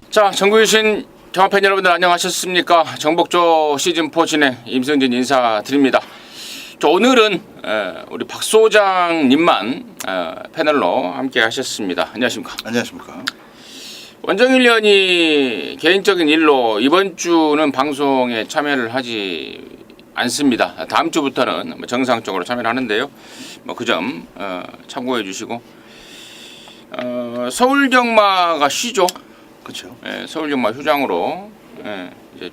자, 전국에 계신 경마팬 여러분들 안녕하셨습니까? 정복조 시즌4 진행 임승진 인사드립니다. 자, 오늘은 우리 박 소장님만 패널로 함께 하셨습니다. 안녕하십니까? 안녕하십니까? 원정일 의원이 개인적인 일로 이번 주는 방송에 참여를 하지 않습니다. 다음 주부터는 정상적으로 참여를 하는데요. 그 점 참고해 주시고 서울 경마가 쉬죠. 그렇죠. 서울 경마 휴장으로 이제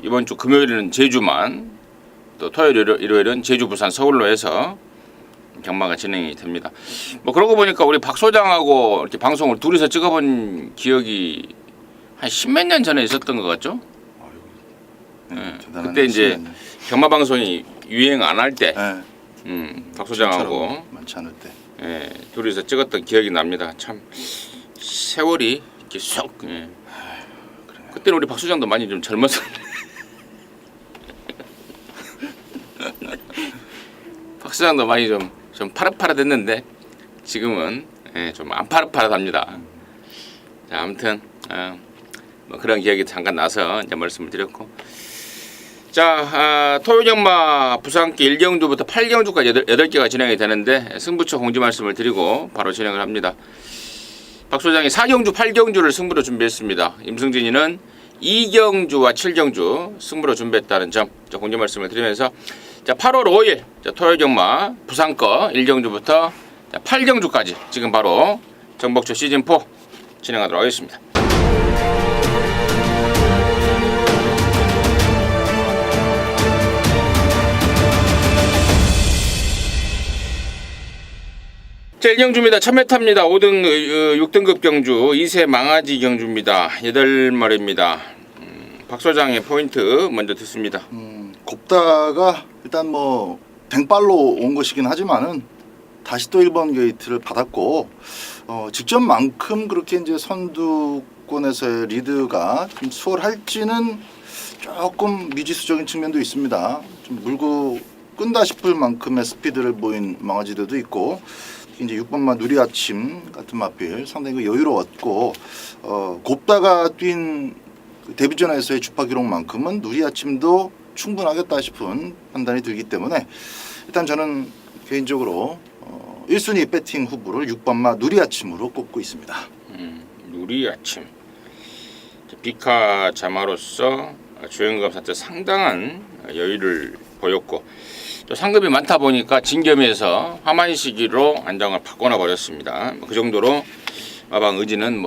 이번 주 금요일은 제주만, 또 토요일 일요일은 제주 부산 서울로 해서 경마가 진행이 됩니다. 그러고 보니까 우리 박 소장하고 이렇게 방송을 둘이서 찍어본 기억이 한 십몇 년 전에 있었던 것 같죠? 그때 이제 경마 방송이 유행 안 할 때, 박 소장하고 많지 않을 때, 둘이서 찍었던 기억이 납니다. 참 세월이 이렇게 쏙. 그때는 우리 박 소장도 많이 좀 젊었어. 박 소장도 많이 좀 파릇파릇했는데 지금은 좀 안 파릇파릇합니다. 자, 아무튼 그런 기억이 잠깐 나서 이제 말씀을 드렸고, 자, 토요 경마 부산기 1경주부터 8경주까지 8개가 진행이 되는데 승부처 공지 말씀을 드리고 바로 진행을 합니다. 박 소장이 4경주, 8경주를 승부로 준비했습니다. 임승진이는 2경주와 7경주 승부로 준비했다는 점 공지 말씀을 드리면서, 자, 8월 5일 토요 경마 부산 거 1경주부터 8경주까지 지금 바로 정복조 시즌4 진행하도록 하겠습니다. 자, 1경주입니다. 1000m입니다. 5등 6등급 경주 2세 망아지 경주입니다. 8마리입니다. 박 소장의 포인트 먼저 듣습니다. 곱다가 일단 댕발로 온 것이긴 하지만은 다시 또 1번 게이트를 받았고, 직전만큼 그렇게 이제 선두권에서의 리드가 좀 수월할지는 조금 미지수적인 측면도 있습니다. 좀 물고 끈다 싶을 만큼의 스피드를 보인 망아지들도 있고, 이제 6번마 누리아침 같은 마필 상당히 여유로웠고, 곱다가 뛴 데뷔전에서의 주파 기록만큼은 누리아침도 충분하겠다 싶은 판단이 들기 때문에 일단 저는 개인적으로 1순위 배팅 후보를 6번마 누리아침으로 꼽고 있습니다. 누리아침, 비카 자마로서 주행감 사태 상당한 여유를 보였고, 또 상급이 많다 보니까 진겸에서 화만시기로 안장을 바꿔놔 버렸습니다. 그 정도로 마방 의지는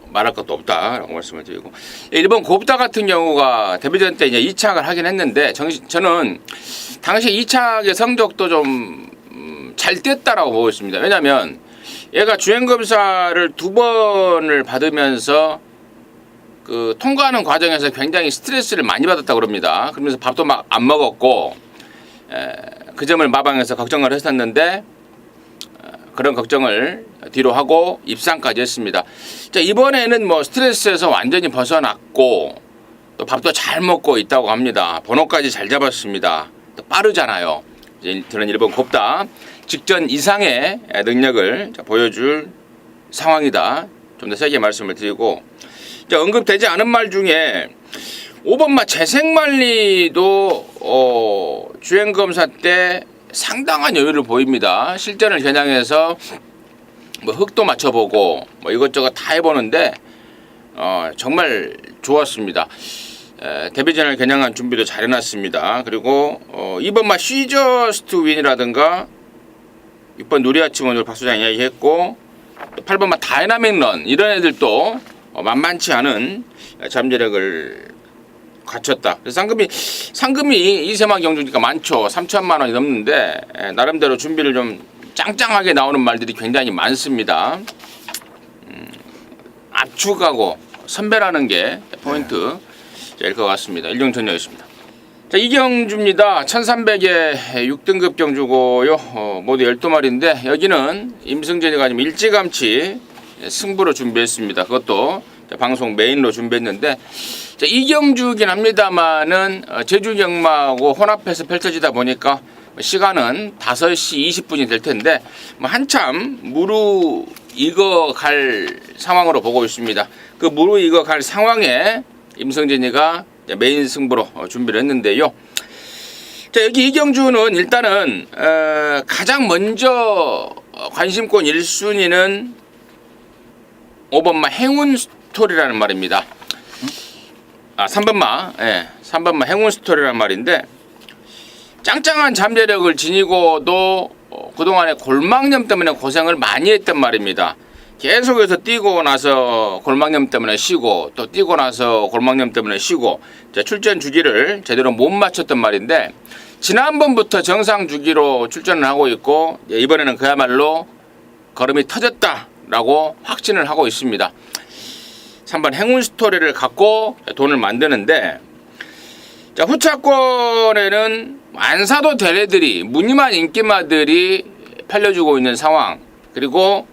말할 것도 없다라고 말씀을 드리고, 일본 곱다 같은 경우가 데뷔전 때 이제 2착을 하긴 했는데 저는 당시 2착의 성적도 좀 잘 뗐다라고 보고 있습니다. 왜냐하면 얘가 주행검사를 2번을 받으면서 그 통과하는 과정에서 굉장히 스트레스를 많이 받았다고 그럽니다. 그러면서 밥도 막 안 먹었고, 그 점을 마방에서 걱정을 했었는데 그런 걱정을 뒤로 하고 입상까지 했습니다. 자, 이번에는 스트레스에서 완전히 벗어났고 또 밥도 잘 먹고 있다고 합니다. 번호까지 잘 잡았습니다. 또 빠르잖아요. 이제 저는 일본 곱다 직전 이상의 능력을 보여줄 상황이다. 좀 더 세게 말씀을 드리고, 자, 언급되지 않은 말 중에 5번마 재생만리도 주행검사 때 상당한 여유를 보입니다. 실전을 겨냥해서 흙도 맞춰보고 이것저것 다 해보는데 정말 좋았습니다. 데뷔전을 겨냥한 준비도 잘 해놨습니다. 그리고 2번마 시저스트 윈이라든가 6번 누리아침 오늘 박 소장 이야기했고, 또 8번마 다이나믹 런, 이런 애들도 만만치 않은 잠재력을 갖췄다. 그래서 상금이 이세마 경주니까 많죠. 3천만 원이 넘는데 나름대로 준비를 좀 짱짱하게 나오는 말들이 굉장히 많습니다. 압축하고 선별하는 게 포인트일 것 같습니다. 1경전이었습니다. 자, 2경주입니다. 1300에 6등급 경주고요. 모두 12마리인데 여기는 임승진이가 좀 일찌감치 승부로 준비했습니다. 그것도 방송 메인으로 준비했는데, 자, 2경주긴 합니다만은 제주 경마하고 혼합해서 펼쳐지다 보니까 시간은 5시 20분이 될 텐데 한참 무르익어갈 상황으로 보고 있습니다. 그 무르익어갈 상황에 임성진이가 메인 승부로 준비를 했는데요. 자, 여기 이경주는 일단은 가장 먼저 관심권 1순위는 5번마 행운 스토리라는 말입니다. 3번마, 3번마 행운 스토리라는 말인데, 짱짱한 잠재력을 지니고도 그동안에 골막염 때문에 고생을 많이 했단 말입니다. 계속해서 뛰고 나서 골막염 때문에 쉬고, 또 뛰고 나서 골막염 때문에 쉬고, 출전 주기를 제대로 못 맞췄단 말인데, 지난번부터 정상 주기로 출전을 하고 있고, 이번에는 그야말로 걸음이 터졌다라고 확진을 하고 있습니다. 3번 행운 스토리를 갖고 돈을 만드는데, 자, 후차권에는 안 사도 될 애들이, 무늬만 인기마들이 팔려주고 있는 상황, 그리고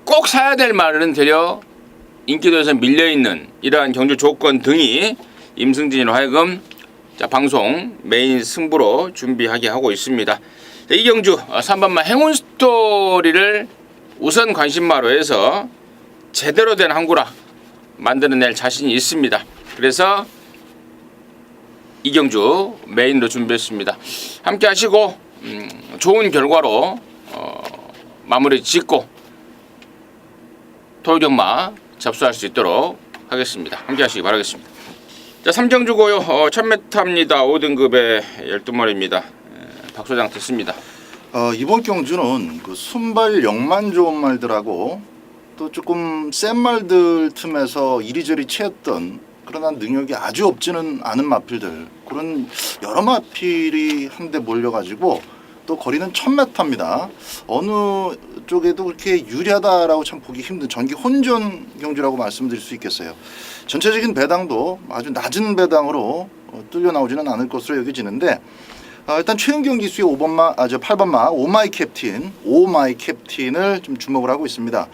꼭 사야 될 말은 되려 인기도에서 밀려있는 이러한 경주 조건 등이 임승진으로 하여금 자, 방송 메인 승부로 준비하게 하고 있습니다. 자, 이경주 3번만 행운 스토리를 우선 관심마로 해서 제대로 된 항구라 만들어낼 자신이 있습니다. 그래서 이경주 메인으로 준비했습니다. 함께 하시고 좋은 결과로 마무리 짓고 토요일마 접수할 수 있도록 하겠습니다. 함께 하시기 바라겠습니다. 자, 삼정주고요. 1000m입니다. 5등급의 12마리입니다. 박 소장 됐습니다. 이번 경주는 그 순발력만 좋은 말들하고 또 조금 센 말들 틈에서 이리저리 채였던 그러나 능력이 아주 없지는 않은 마필들, 그런 여러 마필이 한데 몰려가지고 또 거리는 1000m입니다. 어느 쪽에도 그렇게 유리하다라고 참 보기 힘든 전기 혼전 경주라고 말씀드릴 수 있겠어요. 전체적인 배당도 아주 낮은 배당으로 뚫려 나오지는 않을 것으로 여겨지는데, 일단 최은경 기수의 8번마 오마이 캡틴을 좀 주목을 하고 있습니다.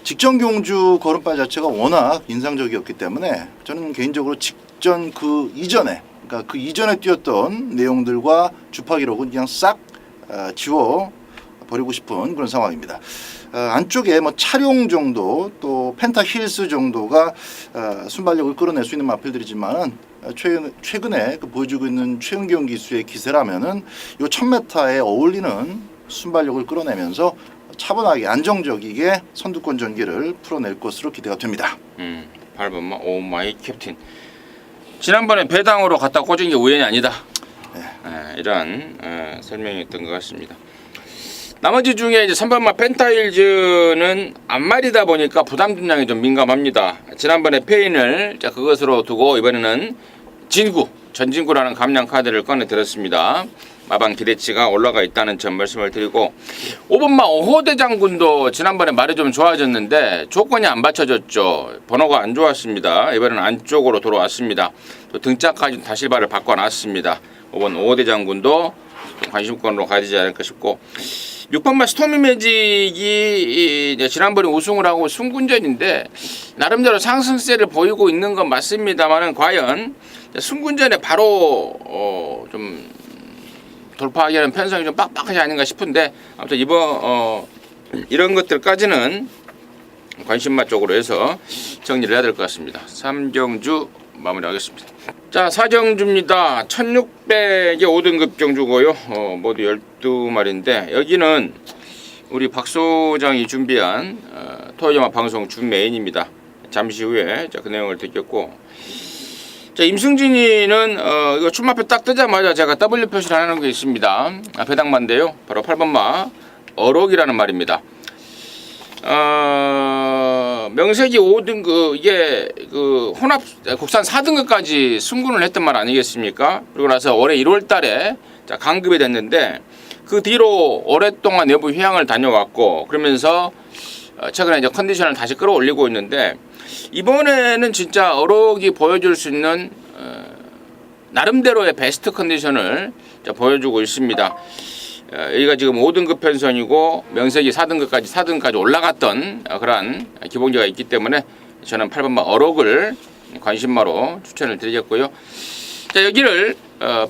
직전 경주 걸음발 자체가 워낙 인상적이었기 때문에 저는 개인적으로 직전 그 이전에, 그러니까 그 이전에 뛰었던 내용들과 주파 기록은 그냥 싹 지워 버리고 싶은 그런 상황입니다. 안쪽에 뭐 차룡 정도 또 펜타 힐스 정도가 순발력을 끌어낼 수 있는 마필들이지만은 최근에 그 보여주고 있는 최은경 기수의 기세라면은 요 1000m에 어울리는 순발력을 끌어내면서 차분하게 안정적이게 선두권 전개를 풀어낼 것으로 기대가 됩니다. 8번마 오마이 캡틴. 지난번에 배당으로 갖다 꽂은 게 우연이 아니다. 이런 설명이었던 것 같습니다. 나머지 중에 이제 3번마 펜타일즈는 앞말이다 보니까 부담 분량이 좀 민감합니다. 지난번에 페인을 그것으로 두고 이번에는 전진구라는 감량 카드를 꺼내 들었습니다. 마방 기대치가 올라가 있다는 점 말씀을 드리고, 5번마 오호대 장군도 지난번에 말이 좀 좋아졌는데 조건이 안 받쳐졌죠. 번호가 안 좋았습니다. 이번에는 안쪽으로 돌아왔습니다. 또 등짝까지 다시발을 바꿔놨습니다. 5번 오호대 장군도 관심권으로 가야 되지 않을까 싶고, 6번마 스토미 매직이 지난번에 우승을 하고 승군전인데 나름대로 상승세를 보이고 있는 건 맞습니다만은 과연 승군전에 바로 좀 돌파하기 위한 편성이 좀 빡빡하지 않은가 싶은데, 아무튼 이번 이런 것들까지는 관심마 쪽으로 해서 정리를 해야 될 것 같습니다. 3경주 마무리하겠습니다. 자, 4경주입니다. 1600의 5등급 경주고요. 모두 12마리인데 여기는 우리 박 소장이 준비한 토요일마 방송 준 메인입니다. 잠시 후에 그 내용을 듣겠고, 자, 임승진이는 이거 출마표 딱 뜨자마자 제가 W 표시를 하는 게 있습니다. 배당만인데요. 바로 8번마 어록이라는 말입니다. 명색이 5등급, 이게 그 혼합 국산 4등급까지 승군을 했던 말 아니겠습니까? 그리고 나서 올해 1월 달에 강급이 됐는데 그 뒤로 오랫동안 내부 휴양을 다녀왔고, 그러면서 최근에 이제 컨디션을 다시 끌어올리고 있는데, 이번에는 진짜 어록이 보여줄 수 있는 나름대로의 베스트 컨디션을 보여주고 있습니다. 여기가 지금 5등급 편성이고 명색이 4등급까지 올라갔던 그러한 기본기가 있기 때문에 저는 8번마 어록을 관심마로 추천을 드리겠고요. 자, 여기를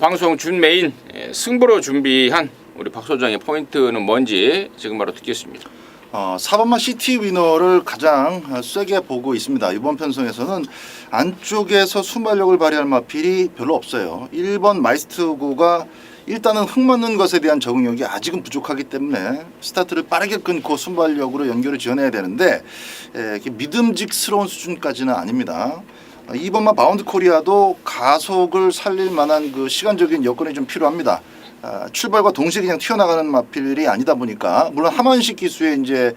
방송 준 메인 승부로 준비한 우리 박 소장의 포인트는 뭔지 지금 바로 듣겠습니다. 4번마 시티 위너를 가장 세게 보고 있습니다. 이번 편성에서는 안쪽에서 순발력을 발휘할 마필이 별로 없어요. 1번 마이스트고가 일단은 흙 맞는 것에 대한 적응력이 아직은 부족하기 때문에 스타트를 빠르게 끊고 순발력으로 연결을 지어내야 되는데 이렇게 믿음직스러운 수준까지는 아닙니다. 2번마 바운드 코리아도 가속을 살릴 만한 그 시간적인 여건이 좀 필요합니다. 출발과 동시에 그냥 튀어나가는 마필이 아니다 보니까 물론 하만식 기수의 이제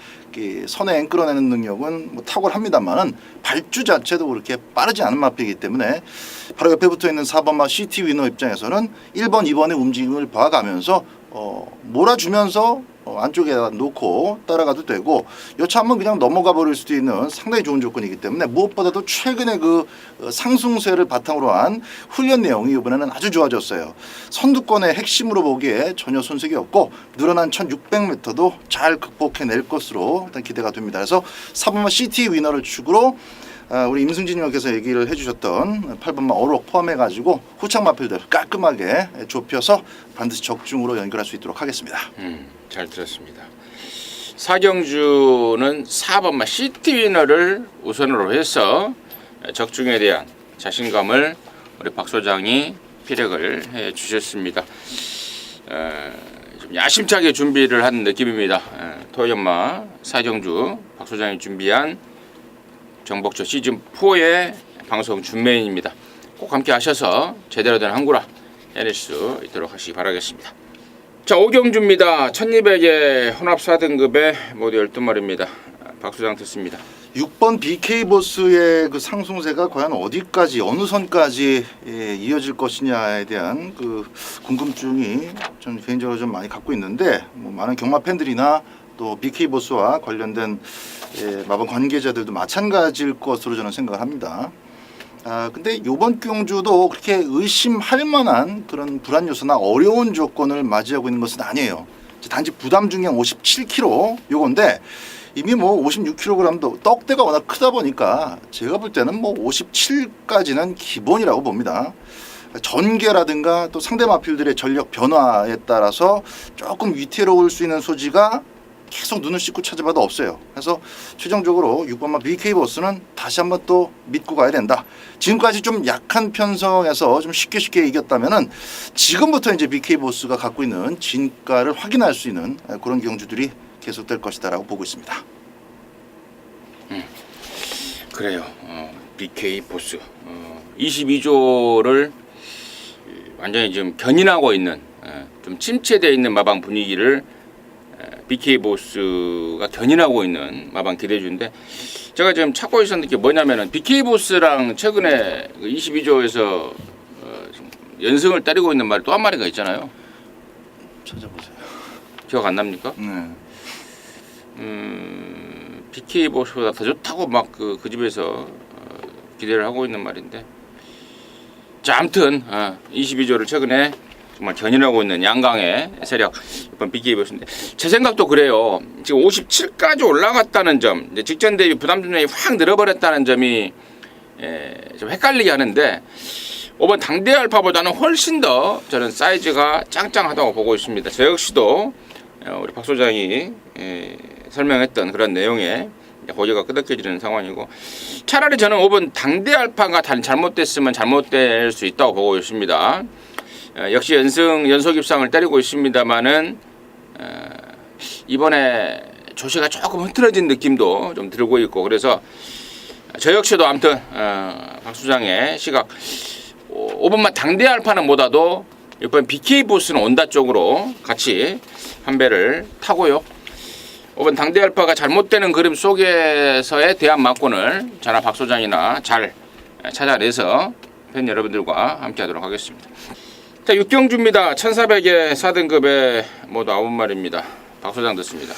선에 앵 끌어내는 능력은 뭐 탁월합니다만은 발주 자체도 그렇게 빠르지 않은 마필이기 때문에 바로 옆에 붙어 있는 4번마 시티 위너 입장에서는 1번, 2번의 움직임을 봐가면서 몰아주면서 안쪽에 놓고 따라가도 되고 여차 한번 그냥 넘어가 버릴 수도 있는 상당히 좋은 조건이기 때문에 무엇보다도 최근에 그 상승세를 바탕으로 한 훈련 내용이 이번에는 아주 좋아졌어요. 선두권의 핵심으로 보기에 전혀 손색이 없고 늘어난 1600m도 잘 극복해낼 것으로 일단 기대가 됩니다. 그래서 4번마 시티 위너를 축으로 우리 임승진 님께서 얘기를 해주셨던 8번마 어록 포함해가지고 후착 마필들 깔끔하게 좁혀서 반드시 적중으로 연결할 수 있도록 하겠습니다. 잘 들었습니다. 사경주는 4번마 시티 위너를 우선으로 해서 적중에 대한 자신감을 우리 박 소장이 피력을 해 주셨습니다. 좀 야심차게 준비를 한 느낌입니다. 토연마 사경주 박 소장이 준비한 정복조 시즌4의 방송 준메인입니다. 꼭 함께 하셔서 제대로 된 항구라 해낼 수 있도록 하시기 바라겠습니다. 자, 오경주입니다. 1200의 혼합 4등급의 모두 12마리입니다. 박수장 듣습니다. 6번 BK 보스의 그 상승세가 과연 어디까지 어느 선까지 이어질 것이냐에 대한 그 궁금증이 전 개인적으로 좀 많이 갖고 있는데 뭐 많은 경마 팬들이나 또 BK 보스와 관련된 마법 관계자들도 마찬가지일 것으로 저는 생각을 합니다. 근데 이번 경주도 그렇게 의심할 만한 그런 불안 요소나 어려운 조건을 맞이하고 있는 것은 아니에요. 단지 부담 중량 57kg 요건데 이미 뭐 56kg도 떡대가 워낙 크다 보니까 제가 볼 때는 뭐 57까지는 기본이라고 봅니다. 전개라든가 또 상대 마필들의 전력 변화에 따라서 조금 위태로울 수 있는 소지가 계속 눈을 씻고 찾아봐도 없어요. 그래서 최종적으로 6번마 BK 보스는 다시 한번 또 믿고 가야 된다. 지금까지 좀 약한 편성에서 좀 쉽게 이겼다면은 지금부터 이제 BK 보스가 갖고 있는 진가를 확인할 수 있는 그런 경주들이 계속될 것이다라고 보고 있습니다. 그래요. BK 보스 22조를 완전히 지금 견인하고 있는 좀 침체되어 있는 마방 분위기를 BK 보스가 견인하고 있는 마방 기대주인데 제가 지금 찾고 있었는 게 뭐냐면은 BK 보스랑 최근에 22조에서 연승을 때리고 있는 말이 또 한 마리가 있잖아요. 찾아보세요. 기억 안 납니까? 네. BK 보스보다 더 좋다고 막 그 집에서 기대를 하고 있는 말인데 자, 아무튼 22조를 최근에 정말 견인하고 있는 양강의 세력 이번 BK 보스인데 제 생각도 그래요. 지금 57까지 올라갔다는 점, 이제 직전 대비 부담 중량이 확 늘어버렸다는 점이 좀 헷갈리게 하는데 이번 당대 알파보다는 훨씬 더 저는 사이즈가 짱짱하다고 보고 있습니다. 저 역시도 우리 박 소장이 설명했던 그런 내용에 고개가 끄덕여지는 상황이고 차라리 저는 5번 당대 알파가 잘못됐으면 잘못될 수 있다고 보고 있습니다. 역시 연속 입상을 때리고 있습니다만은 이번에 조시가 조금 흐트러진 느낌도 좀 들고 있고 그래서 저 역시도 아무튼 박 수장의 시각 5번만 당대 알파는 보다도 이번 BK 보스는 온다 쪽으로 같이 한 배를 타고요. 5번 당대 알파가 잘못되는 그림 속에서의 대한 막권을 저나 박 소장이나 잘 찾아내서 팬 여러분들과 함께 하도록 하겠습니다. 자, 6경주입니다. 1400의 4등급의 모두 9마리입니다. 박 소장 듣습니다.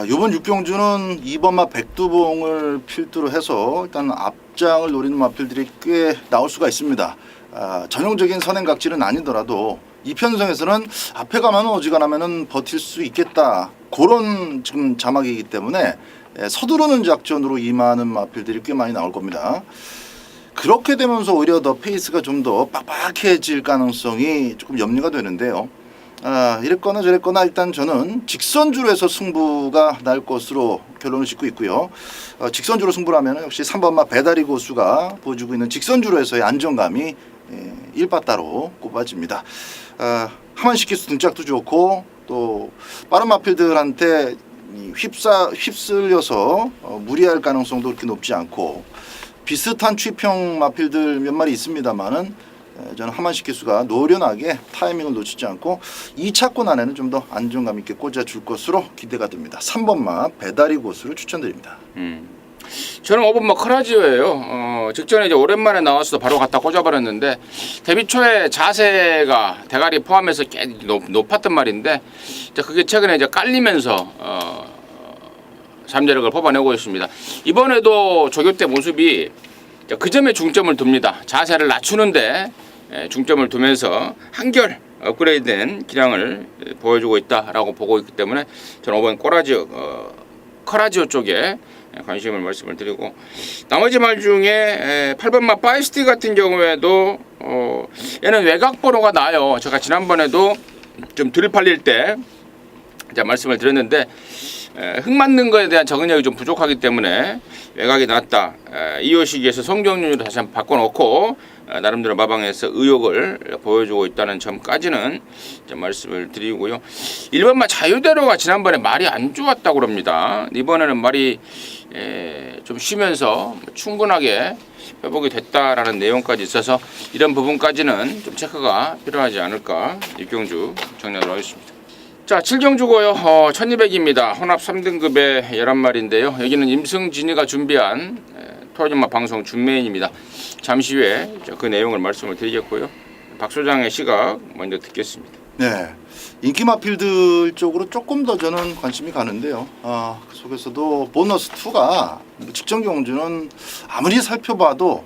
이번 6경주는 2번마 백두봉을 필두로 해서 일단 앞장을 노리는 마필들이 꽤 나올 수가 있습니다. 전형적인 선행각질은 아니더라도 이 편성에서는 앞에 가면 어지간하면은 버틸 수 있겠다. 그런 지금 자막이기 때문에 서두르는 작전으로 임하는 마필들이 꽤 많이 나올 겁니다. 그렇게 되면서 오히려 더 페이스가 좀 더 빡빡해질 가능성이 조금 염려가 되는데요. 이랬거나 저랬거나 일단 저는 직선주로 해서 승부가 날 것으로 결론을 짓고 있고요. 직선주로 승부라면 역시 3번마 배다리 고수가 보여주고 있는 직선주로 해서의 안정감이 일바따로 꼽아집니다. 하만시키수 등짝도 좋고 또 빠른 마필들한테 휩쓸려서 무리할 가능성도 그렇게 높지 않고 비슷한 취평 마필들 몇 마리 있습니다만은 저는 하만시키수가 노련하게 타이밍을 놓치지 않고 2차권 안에는 좀 더 안정감 있게 꽂아줄 것으로 기대가 됩니다. 3번마 배다리 고수를 추천드립니다. 저는 5번마 커라지오예요. 직전에 이제 오랜만에 나와서 바로 갖다 꽂아버렸는데 데뷔 초에 자세가 대가리 포함해서 꽤 높았단 말인데 그게 최근에 이제 깔리면서 잠재력을 뽑아내고 있습니다. 이번에도 조교 때 모습이 그 점에 중점을 둡니다. 자세를 낮추는데 중점을 두면서 한결 업그레이드된 기량을 보여주고 있다라고 보고 있기 때문에 저는 이번 커라지오 쪽에 관심을 말씀을 드리고 나머지 말 중에 8번마 파이스티 같은 경우에도 얘는 외곽 번호가 나요. 제가 지난번에도 좀 덜 팔릴 때 말씀을 드렸는데 흙 맞는 거에 대한 적응력이 좀 부족하기 때문에 외곽이 낮다. 이호 시기에서 송정률을 다시 한번 바꿔놓고 나름대로 마방에서 의욕을 보여주고 있다는 점까지는 말씀을 드리고요. 1번마 자유대로가 지난번에 말이 안 좋았다고 그럽니다. 이번에는 말이 좀 쉬면서 충분하게 회복이 됐다라는 내용까지 있어서 이런 부분까지는 좀 체크가 필요하지 않을까 육경주 정리하도록 하겠습니다. 자, 7경주고요. 1200입니다. 혼합 3등급의 11마리인데요. 여기는 임승진이가 준비한 토요일마 방송 준메인입니다. 잠시 후에 그 내용을 말씀을 드리겠고요. 박 소장의 시각 먼저 듣겠습니다. 네, 인기 마필들 쪽으로 조금 더 저는 관심이 가는데요. 그 속에서도 보너스 2가 직전 경주는 아무리 살펴봐도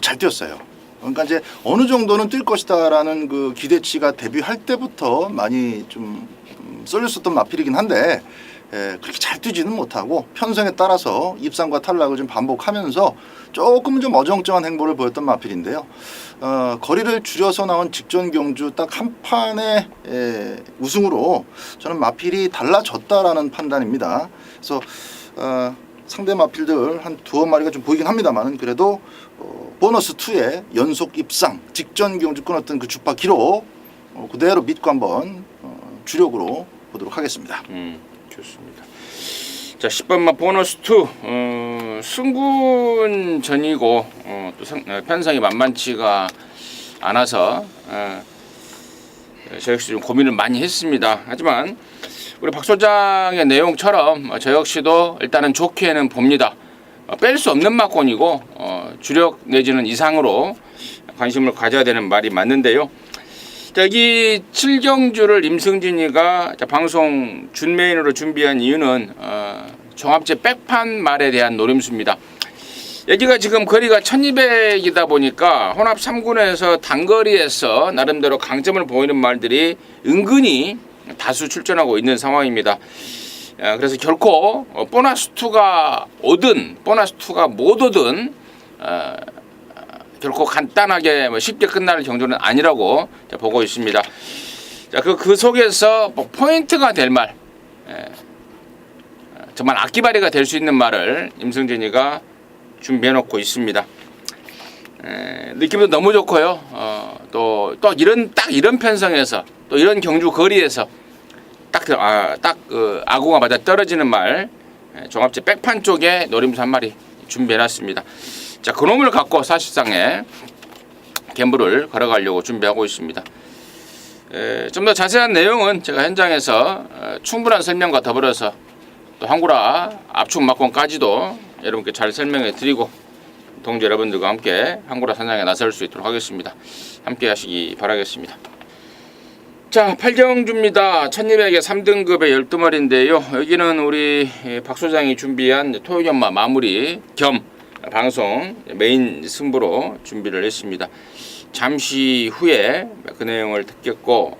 잘 뛰었어요. 그러니까 이제 어느 정도는 뛸 것이다라는 그 기대치가 데뷔할 때부터 많이 좀 쏠렸었던 마필이긴 한데 그렇게 잘 뛰지는 못하고 편성에 따라서 입상과 탈락을 좀 반복하면서 조금 좀 어정쩡한 행보를 보였던 마필인데요. 거리를 줄여서 나온 직전 경주 딱 한 판의 우승으로 저는 마필이 달라졌다라는 판단입니다. 그래서 상대 마필들 한 두어 마리가 좀 보이긴 합니다만 그래도 보너스 2의 연속 입상 직전 경주 끊었던 그 주파 기록 그대로 믿고 한번 주력으로 보도록 하겠습니다. 좋습니다. 자, 10번마 보너스 2 승군 전이고 또 편성이 만만치가 않아서 저 역시 좀 고민을 많이 했습니다. 하지만 우리 박 소장의 내용처럼 저 역시도 일단은 좋게는 봅니다. 뺄 수 없는 막권이고 주력 내지는 이상으로 관심을 가져야 되는 말이 맞는데요. 여기 7경주를 임승진이가 방송 준메인으로 준비한 이유는 종합제 백판 말에 대한 노림수입니다. 여기가 지금 거리가 1200이다 보니까 혼합 3군에서 단거리에서 나름대로 강점을 보이는 말들이 은근히 다수 출전하고 있는 상황입니다. 그래서 결코 보너스2가 오든 보너스2가 못 오든 결코 간단하게 쉽게 끝날 경주는 아니라고 보고 있습니다. 자, 그 속에서 포인트가 될 말, 정말 악기발이가 될 수 있는 말을 임승진이가 준비해놓고 있습니다. 느낌도 너무 좋고요. 또 이런 편성에서 또 이런 경주 거리에서 딱 아구가 맞아 떨어지는 말, 종합제 백판 쪽에 노림수 한 마리 준비해놨습니다. 자, 그놈을 갖고 사실상의 갬블을 걸어가려고 준비하고 있습니다. 좀 더 자세한 내용은 제가 현장에서 충분한 설명과 더불어서 또 황구라 압축 막권까지도 여러분께 잘 설명해 드리고 동지 여러분들과 함께 황구라 사냥에 나설 수 있도록 하겠습니다. 함께 하시기 바라겠습니다. 자, 8경주입니다. 1200에 3등급의 12마리인데요. 여기는 우리 박 소장이 준비한 토요연마 마무리 겸 방송 메인 승부로 준비를 했습니다. 잠시 후에 그 내용을 듣겠고,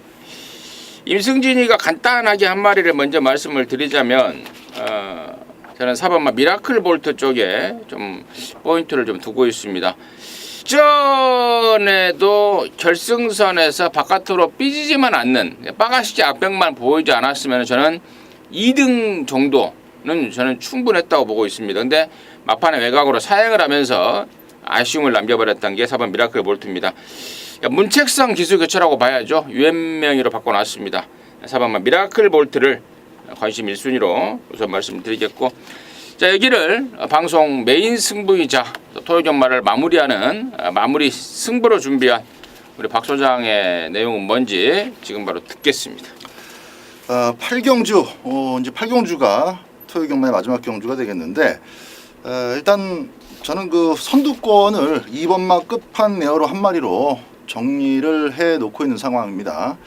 임승진이가 간단하게 한 마리를 먼저 말씀을 드리자면 저는 4번마 미라클 볼트 쪽에 좀 포인트를 좀 두고 있습니다. 직전에도 결승선에서 바깥으로 삐지지만 않는 빠가시지 악병만 보이지 않았으면 저는 2등 정도는 저는 충분했다고 보고 있습니다. 근데 막판에 외곽으로 사행을 하면서 아쉬움을 남겨버렸던 게 4번 미라클 볼트입니다. 문책상 기술 교체라고 봐야죠. 유행명의로 바꿔놨습니다. 4번만 미라클 볼트를 관심 1순위로 우선 말씀드리겠고, 자, 여기를 방송 메인 승부이자 토요일 연말을 마무리하는 마무리 승부로 준비한 우리 박 소장의 내용은 뭔지 지금 바로 듣겠습니다. 8경주 이제 8경주가 토요일 경마의 마지막 경주가 되겠는데, 일단 저는 그 선두권을 2번마 끝판 에어로 한 마리로 정리를 해 놓고 있는 상황입니다.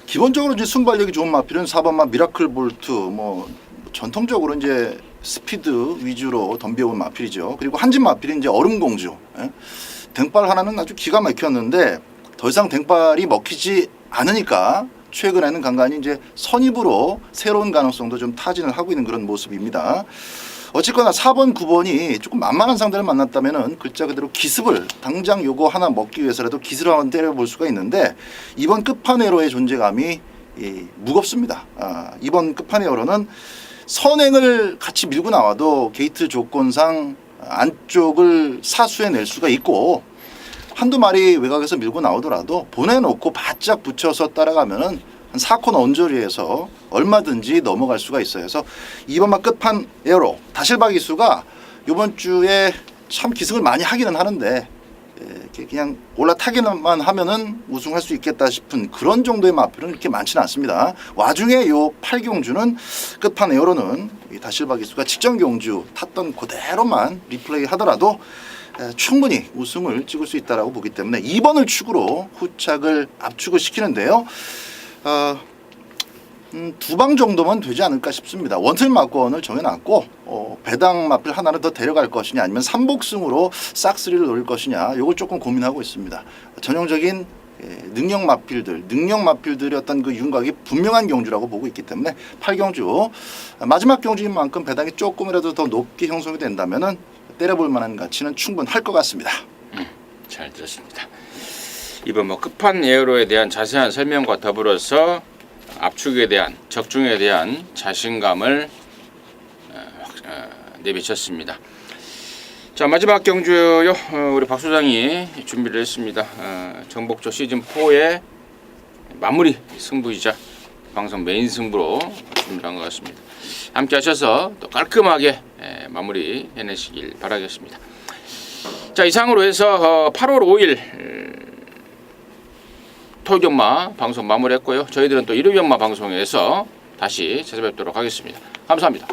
기본적으로 이제 순발력이 좋은 마필은 4번마 미라클 볼트, 뭐 전통적으로 이제 스피드 위주로 덤벼온 마필이죠. 그리고 한진 마필이 이제 얼음공주, 댕발 하나는 아주 기가 막혔는데 더 이상 댕발이 먹히지 않으니까 최근에는 간간히 이제 선입으로 새로운 가능성도 좀 타진을 하고 있는 그런 모습입니다. 어쨌거나 4번, 9번이 조금 만만한 상대를 만났다면은 글자 그대로 기습을 당장 요거 하나 먹기 위해서라도 기습을 한번 때려볼 수가 있는데, 이번 끝판에어로의 존재감이 무겁습니다. 이번 끝판에어로는 선행을 같이 밀고 나와도 게이트 조건상 안쪽을 사수해낼 수가 있고, 한두 마리 외곽에서 밀고 나오더라도 보내놓고 바짝 붙여서 따라가면은 한 4코너 언저리에서 얼마든지 넘어갈 수가 있어요. 그래서 2번마 끝판 에어로 다실바 기수가 이번 주에 참 기승을 많이 하기는 하는데, 그냥 올라타기만 하면은 우승할 수 있겠다 싶은 그런 정도의 마필은 그렇게 많지는 않습니다. 와중에 요 8경주는 끝판 에어로는 이 다실바 기수가 직전 경주 탔던 그대로만 리플레이 하더라도 충분히 우승을 찍을 수 있다라고 보기 때문에 2번을 축으로 후착을 압축을 시키는데요. 두 방 정도면 되지 않을까 싶습니다. 원틀 마권을 정해놨고, 배당 마필 하나를 더 데려갈 것이냐, 아니면 3복승으로 싹쓸이를 노릴 것이냐, 이걸 조금 고민하고 있습니다. 전형적인 능력 마필들의 어떤 그 윤곽이 분명한 경주라고 보고 있기 때문에 8경주 마지막 경주인 만큼 배당이 조금이라도 더 높게 형성이 된다면은 때려볼 만한 가치는 충분할 것 같습니다. 잘 들었습니다. 이번 뭐 끝판 에어로에 대한 자세한 설명과 더불어서 압축에 대한, 적중에 대한 자신감을 내비쳤습니다. 자, 마지막 경주요. 우리 박 소장이 준비를 했습니다. 정복조 시즌 4의 마무리 승부이자 방송 메인 승부로 준비한 것 같습니다. 함께 하셔서 또 깔끔하게 마무리 해내시길 바라겠습니다. 자, 이상으로 해서 8월 5일 토요일 연마 방송 마무리했고요. 저희들은 또 일요일 연마 방송에서 다시 찾아뵙도록 하겠습니다. 감사합니다.